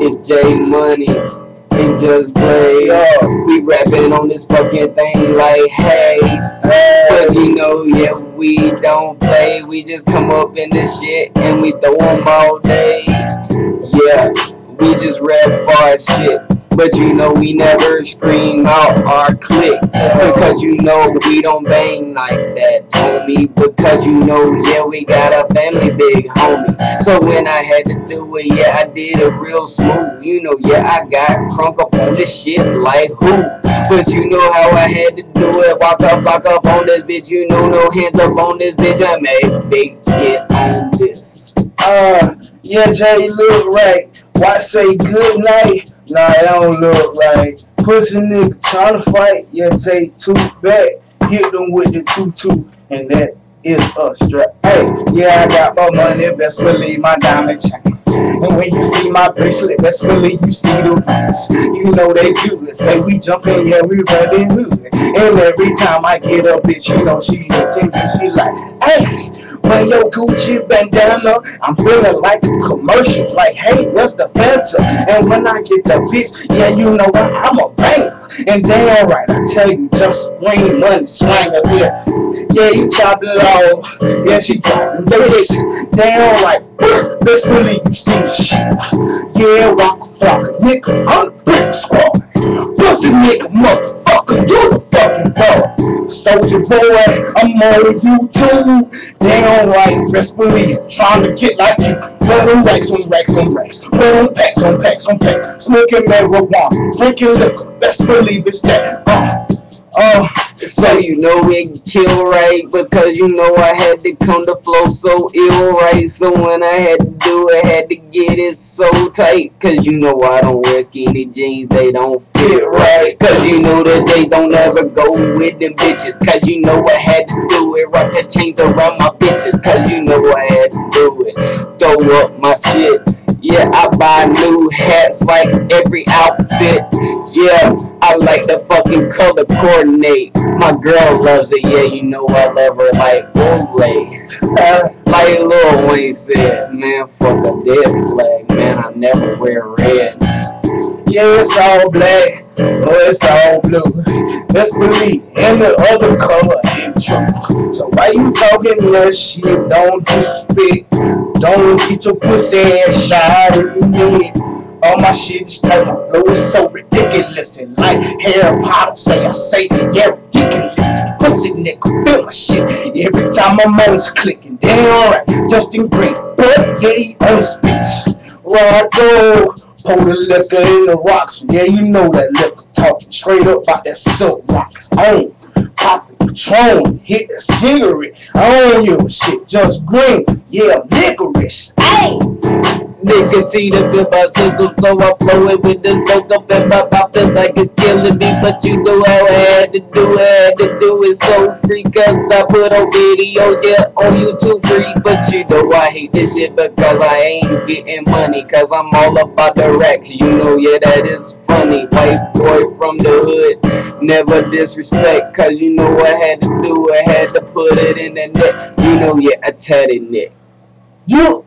It's J Money and Just Blaze. We rapping on this fucking thing like hey. But you know, yeah, we don't play. We just come up in this shit and we throw them all day. Yeah, we just rap our shit. But you know we never scream out our clique. Because you know we don't bang like that, homie. Because you know, yeah, we got a family big, homie. So when I had to do it, yeah, I did it real smooth. You know, yeah, I got crunk up on this shit like who? But you know how I had to do it. Walk up, lock up on this bitch. You know, no hands up on this bitch. I made big get on this. Yeah, Jay, look right. Why say good night? Nah, it don't look right. Pussy nigga tryna fight. Yeah, take two back. Hit them with the 2-2, and that is a strap. Hey, yeah, I got my money. Best believe my diamond chain. And when you see my bracelet, best believe you see the rings. You know they do it. Say we jumpin', yeah, we running hood. And every time I get a bitch, you know she looking good. She like, hey, when your Gucci bandana, I'm feeling like a commercial. Like, hey, what's the Fanta? And when I get the bitch, yeah, you know what? I'm a banger. And damn right, I tell you, just bring money, swing up here. Yeah, you chop it off. Yeah, she dropping this. Damn right, best believe you see the shit. Yeah, waka flocka, nigga, I'm the brick squad. Pussy nigga, motherfucker, you the fucking dog. Soldier boy, I'm on you too. Damn right, best believe trying to get like you. Running racks on racks on racks. Running packs on packs on packs. Smoking marijuana, drinking liquor. Best believe it's that. So you know it kill right, because you know I had to come to flow so ill right. So when I had to do it, had to get it so tight. Cause you know I don't wear skinny jeans, they don't fit right. Cause you know the days don't ever go with them bitches. Cause you know I had to do it, wrap the chains around my bitches. Cause you know I had to do it, throw up my shit. Yeah, I buy new hats like every outfit. Yeah, I like the fucking color coordinate. My girl loves it, yeah, you know I love her like Olay. Like Lil Wayne said, man, fuck a dead flag, man, I never wear red. Yeah, it's all black, or it's all blue. Best believe, and the other color ain't true. So why you talking that shit? Don't disrespect. Don't get your pussy ass shot in the head. All my shit is straight. My flow is so ridiculous. And like Harry Potter say, I say, yeah, ridiculous. Pussy nigga, feel my shit. Every time my moans clicking. Damn right, Justin Green. But yeah, he on his bitch. Rocko, pour the liquor in the rocks. Yeah, you know that liquor. Talking straight up about that silk rocks. On. Pop the Patron, hit the cigarette. I don't give a shit, just green, yeah, licorice. Hey! Nicotine to fill my system, so I flow it with the smoke up in my mouth. Feel like it's killing me, but you know how I had to do it so free. Cause I put on videos, yeah, on YouTube free. But you know I hate this shit because I ain't getting money. Cause I'm all about the racks, you know, yeah, that is funny. White boy from the hood, never disrespect. Cause you know I had to do it, had to put it in the net. You know, yeah, I tatted it. You